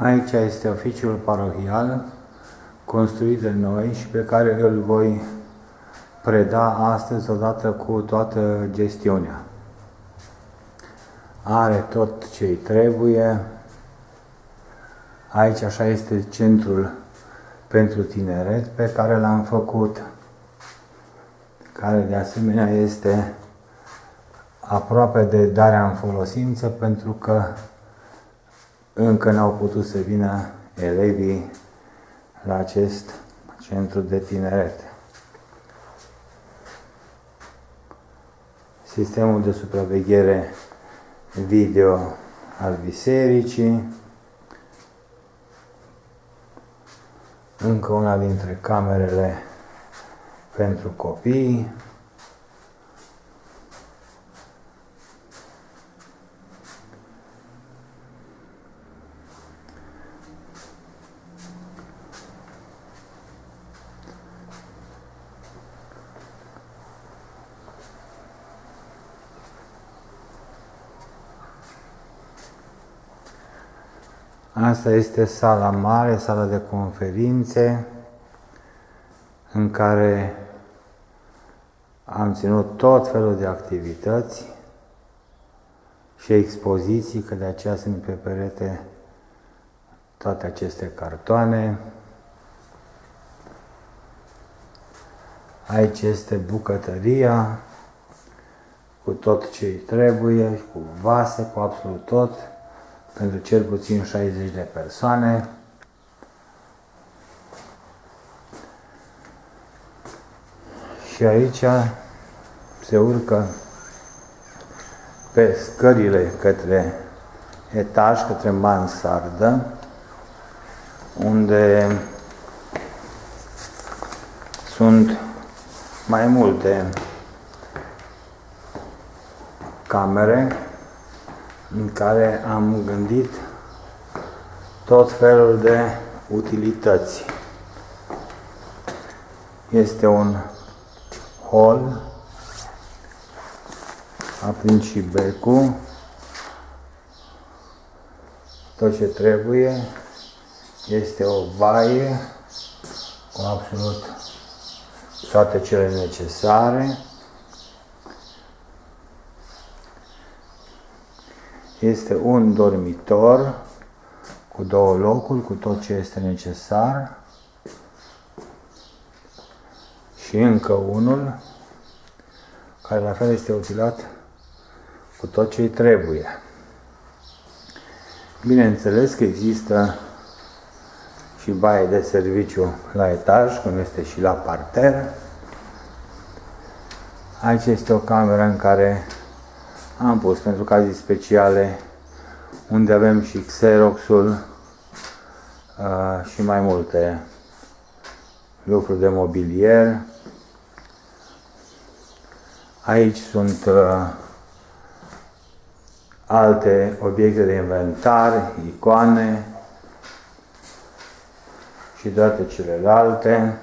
Aici este oficiul parohial construit de noi și pe care îl voi preda astăzi odată cu toată gestiunea. Are tot ce-i trebuie. Aici așa este centrul pentru tineret pe care l-am făcut, care de asemenea este aproape de darea în folosință pentru că încă n-au putut să vină elevii la acest centru de tineret. Sistemul de supraveghere video al bisericii, încă una dintre camerele pentru copii, asta este sala mare, sala de conferințe, în care am ținut tot felul de activități și expoziții, că de aceea sunt pe perete toate aceste cartoane. Aici este bucătăria, cu tot ce îi trebuie, cu vase, cu absolut tot, pentru cel puțin 60 de persoane. Și aici se urcă pe scările către etaj, către mansardă, unde sunt mai multe camere în care am gândit tot felul de utilități. Este un hol, aprind și becul, tot ce trebuie, este o baie cu absolut toate cele necesare. Este un dormitor cu 2 locuri, cu tot ce este necesar. Și încă unul, care la fel este utilat cu tot ce îi trebuie. Bineînțeles că există și baie de serviciu la etaj, cum este și la parter. Aici este o cameră în care am pus pentru cazii speciale, unde avem și Xeroxul și mai multe lucruri de mobilier. Aici sunt alte obiecte de inventar, icoane și toate celelalte.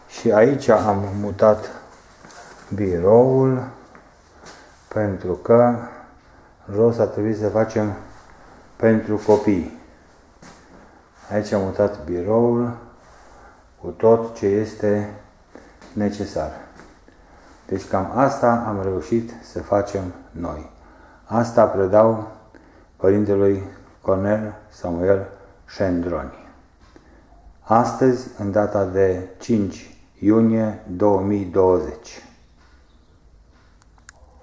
Și aici am mutat biroul, pentru că jos a trebuit să facem pentru copii. Aici am mutat biroul cu tot ce este necesar. Deci cam asta am reușit să facem noi. Asta predau părintelui Cornel Samuel Șendroni. Astăzi, în data de 5 iunie 2020.